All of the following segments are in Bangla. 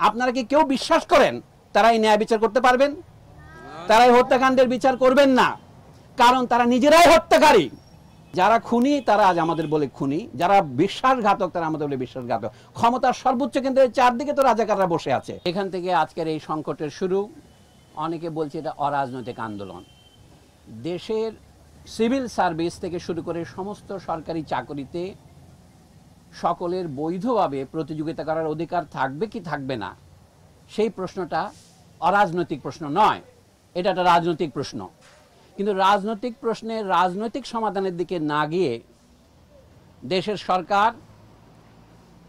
আপনারা কি কেউ বিশ্বাস করেন তারা এই ন্যায় বিচার করতে পারবেন? তারা এই হত্যাকাণ্ডের বিচার করবেন না, কারণ তারা নিজেরাই হত্যাকারী। যারা খুনি তারা আজ আমাদের বলে খুনি, যারা বিশ্বাসঘাতক তারা আমাদের বলে বিশ্বাসঘাতক। ক্ষমতার সর্বোচ্চ কেন্দ্রে চারদিকে তো রাজাকাররা বসে আছে। এখান থেকে আজকের এই সংকটের শুরু। অনেকে বলছে এটা অরাজনৈতিক আন্দোলন। দেশের সিভিল সার্ভিস থেকে শুরু করে সমস্ত সরকারি চাকরিতে সকলের বৈধভাবে প্রতিযোগিতা করার অধিকার থাকবে কি থাকবে না, সেই প্রশ্নটা অরাজনৈতিক প্রশ্ন নয়, এটা একটা রাজনৈতিক প্রশ্ন। কিন্তু রাজনৈতিক প্রশ্নের রাজনৈতিক সমাধানের দিকে না গিয়ে দেশের সরকার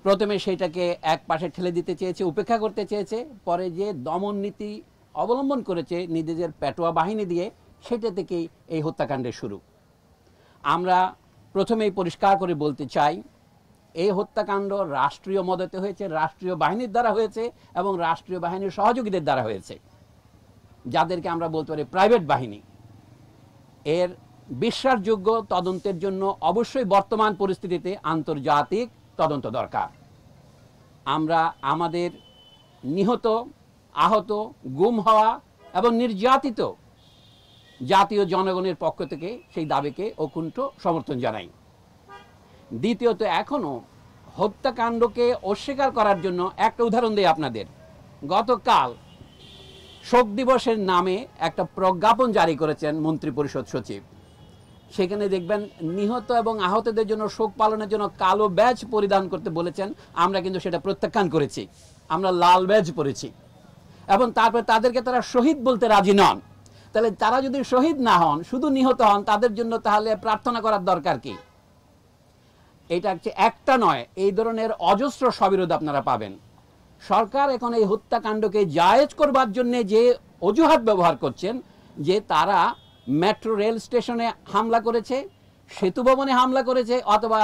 প্রথমে সেইটাকে এক পাশে ঠেলে দিতে চেয়েছে, উপেক্ষা করতে চেয়েছে, পরে যে দমন নীতি অবলম্বন করেছে নিজেদের পেটোয়া বাহিনী দিয়ে, সেটা থেকেই এই হত্যাকাণ্ডের শুরু। আমরা প্রথমেই পরিষ্কার করে বলতে চাই, এই হত্যাকাণ্ড রাষ্ট্রীয় মদতে হয়েছে, রাষ্ট্রীয় বাহিনীর দ্বারা হয়েছে এবং রাষ্ট্রীয় বাহিনীর সহযোগীদের দ্বারা হয়েছে, যাদেরকে আমরা বলতে পারি প্রাইভেট বাহিনী। এর বিশ্বাসযোগ্য তদন্তের জন্য অবশ্যই বর্তমান পরিস্থিতিতে আন্তর্জাতিক তদন্ত দরকার। আমরা আমাদের নিহত, আহত, গুম হওয়া এবং নির্যাতিত জাতীয় জনগণের পক্ষ থেকে সেই দাবিকে অকুণ্ঠ সমর্থন জানাই। দ্বিতীয়ত, এখনো হত্যাকাণ্ডকে অস্বীকার করার জন্য একটা উদাহরণ দেই আপনাদের। গতকাল শোক দিবসের নামে একটা প্রজ্ঞাপন জারি করেছেন মন্ত্রিপরিষদ সচিব। সেখানে দেখবেন নিহত এবং আহতদের জন্য শোক পালনের জন্য কালো ব্যাজ পরিধান করতে বলেছেন। আমরা কিন্তু সেটা প্রত্যাখ্যান করেছি, আমরা লাল ব্যাজ পরেছি। এবং তারপরে তাদেরকে তারা শহীদ বলতে রাজি নন। তাহলে তারা যদি শহীদ না হন, শুধু নিহত হন, তাদের জন্য তাহলে প্রার্থনা করার দরকার কি? এটা একটা নয়, এই ধরনের অজস্র সবিরোধ আপনারা পাবেন। সরকার এখন এই হত্যাকাণ্ডকে জায়েজ করবার জন্য যে অজুহাত ব্যবহার করছেন, যে তারা মেট্রো রেল স্টেশনে হামলা করেছে, সেতু ভবনে হামলা করেছে, অথবা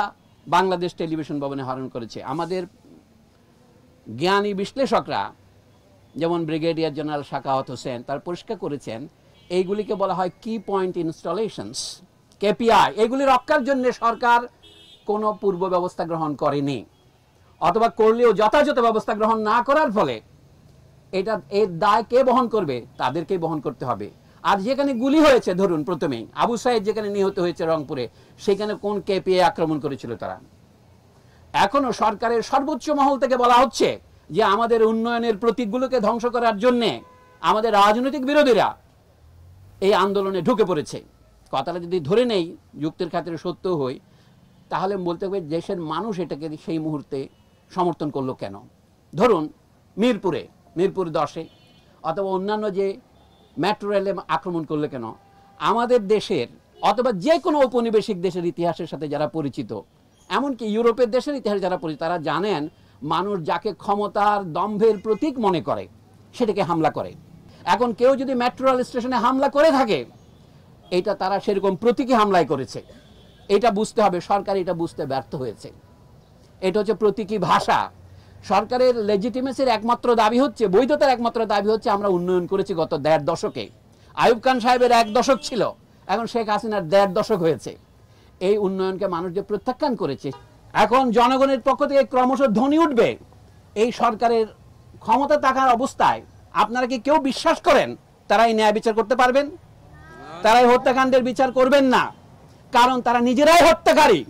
বাংলাদেশ টেলিভিশন ভবনে হরণ করেছে। আমাদের জ্ঞানী বিশ্লেষকরা, যেমন ব্রিগেডিয়ার জেনারেল শাকাওয়াত হোসেন, তার পরিষ্কার করেছেন এইগুলিকে বলা হয় কি পয়েন্ট ইনস্টলেশনস, কেপিআই। এগুলি রক্ষার জন্য সরকার কোনো পূর্ব ব্যবস্থা গ্রহণ করেনি, অথবা করলেও যথাযথ ব্যবস্থা গ্রহণ না করার ফলে এর দায় কে বহন করবে? তাদেরকেই বহন করতে হবে। আর যেখানে গুলি হয়েছে, ধরুন প্রথমেই আবু সাইদ যেখানে নিহত হয়েছে রংপুরে, সেখানে কোন কেপিআই আক্রমণ করেছিল তারা? এখনো সরকারের সর্বোচ্চ মহল থেকে বলা হচ্ছে যে আমাদের উন্নয়নের প্রতীকগুলোকে ধ্বংস করার জন্য আমাদের রাজনৈতিক বিরোধীরা এই আন্দোলনে ঢুকে পড়েছে। কথাটা যদি ধরে নেই, যুক্তির খাতিরে সত্য হই, তাহলে বলতে হবে দেশের মানুষ এটাকে সেই মুহূর্তে সমর্থন করলো কেন? ধরুন মিরপুর 10-এ অথবা অন্যান্য যে মেট্রো রেলে আক্রমণ করলো কেন? আমাদের দেশের অথবা যে কোনো ঔপনিবেশিক দেশের ইতিহাসের সাথে যারা পরিচিত, এমনকি ইউরোপের দেশের ইতিহাস যারা পরিচিত, তারা জানেন মানুষ যাকে ক্ষমতার দম্ভের প্রতীক মনে করে সেটাকে হামলা করে। এখন কেউ যদি মেট্রো রেল স্টেশনে হামলা করে থাকে, এটা তারা সেরকম প্রতীকী হামলাই করেছে। এটা বুঝতে হবে, সরকার এটা বুঝতে ব্যর্থ হয়েছে। এটা হচ্ছে প্রতীকী ভাষা। সরকারের লেজিটিমেসির একমাত্র দাবি হচ্ছে, বৈধতার একমাত্র দাবি হচ্ছে আমরা উন্নয়ন করেছি গত 1.5 দশকে। আইয়ুব খান সাহেবের 1 দশক ছিল, এখন শেখ হাসিনার 1.5 দশক হয়েছে। এই উন্নয়নকে মানুষ যে প্রত্যাখ্যান করেছে, এখন জনগণের পক্ষ থেকে ক্রমশ ধ্বনি উঠবে। এই সরকারের ক্ষমতা থাকার অবস্থায় আপনারা কি কেউ বিশ্বাস করেন তারা এই ন্যায় বিচার করতে পারবেন? তারা এই হত্যাকাণ্ডের বিচার করবেন না, কারণ তারা নিজেরাই হত্যাকারী।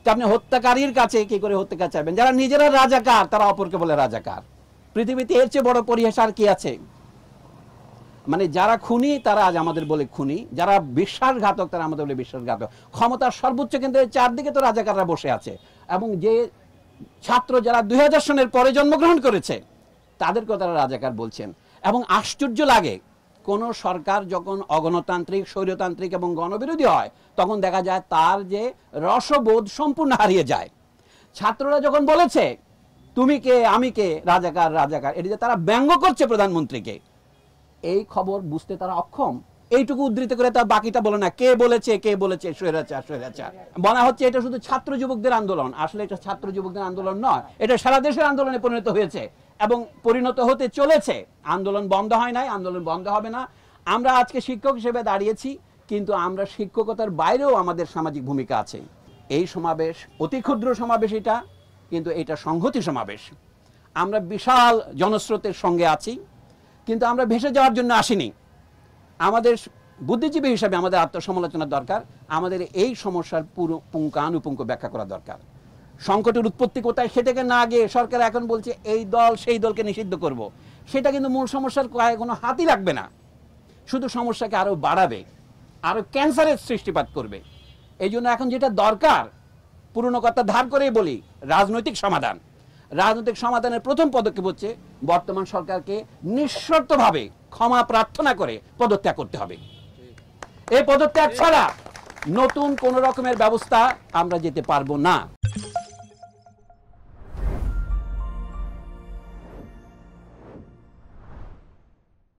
আপনি হত্যাকারীর কাছে কি করে হত্যাকার চাইবেন? যারা নিজেরা রাজাকার, তারা অপরকে বলে রাজাকার। পৃথিবীতে এর চেয়ে বড় পরিহাস আর কি আছে? মানে যারা খুনি তারা আজ আমাদের বলে খুনি, যারা বিশ্বাসঘাতক তারা আমাদের বলে বিশ্বাসঘাতক। ক্ষমতার সর্বোচ্চ কেন্দ্রে চারদিকে তো রাজাকাররা বসে আছে। এবং যে ছাত্র যারা 2000 সনের পরে জন্মগ্রহণ করেছে, তাদেরকেও তারা রাজাকার বলছেন। এবং আশ্চর্য লাগে, কোন সরকার যখন অগণতান্ত্রিক, স্বৈরতান্ত্রিক এবং গণবিরোধী হয়, তখন দেখা যায় তার যে রসবোধ সম্পূর্ণ হারিয়ে যায়। ছাত্ররা যখন বলেছে তুমি কে আমি কে, রাজাকার রাজাকার, এটি যে তারা ব্যঙ্গ করছে প্রধানমন্ত্রীকে, এই খবর বুঝতে তারা অক্ষম। এইটুকু উদ্ধৃত করে তার বাকিটা বলে না, কে বলেছে স্বৈরাচার স্বৈরাচার। বলা হচ্ছে এটা শুধু ছাত্র যুবকদের আন্দোলন। আসলে এটা ছাত্র যুবকদের আন্দোলন নয়, এটা সারা দেশের আন্দোলনে পরিণত হয়েছে এবং পরিণত হতে চলেছে। আন্দোলন বন্ধ হয় নাই, আন্দোলন বন্ধ হবে না। আমরা আজকে শিক্ষক হিসেবে দাঁড়িয়েছি, কিন্তু আমরা শিক্ষকতার বাইরেও আমাদের সামাজিক ভূমিকা আছে। এই সমাবেশ অতি ক্ষুদ্র সমাবেশ এটা, কিন্তু এটা সংহতি সমাবেশ। আমরা বিশাল জনস্রোতের সঙ্গে আছি, কিন্তু আমরা ভেসে যাওয়ার জন্য আসিনি। আমাদের বুদ্ধিজীবী হিসাবে আমাদের আত্মসমালোচনা দরকার, আমাদের এই সমস্যার পুরো পুঙ্খানুপুঙ্খ ব্যাখ্যা করা দরকার। সংকটের উৎপত্তি কোথায় সেটাকে না গিয়ে সরকার এখন বলছে এই দল সেই দলকে নিষিদ্ধ করব, সেটা কিন্তু মূল সমস্যার কোনো হাতই রাখবে না, শুধু সমস্যাকে আরও বাড়াবে, আরও ক্যান্সারের সৃষ্টিপাত করবে। এই জন্য এখন যেটা দরকার, পুরনো কথা ধার করেই বলি, রাজনৈতিক সমাধান। রাজনৈতিক সমাধানের প্রথম পদক্ষেপ হচ্ছে বর্তমান সরকারকে নিঃশর্তভাবে ক্ষমা প্রার্থনা করে পদত্যাগ করতে হবে। এই পদত্যাগ ছাড়া নতুন কোন রকমের ব্যবস্থা আমরা যেতে পারবো না।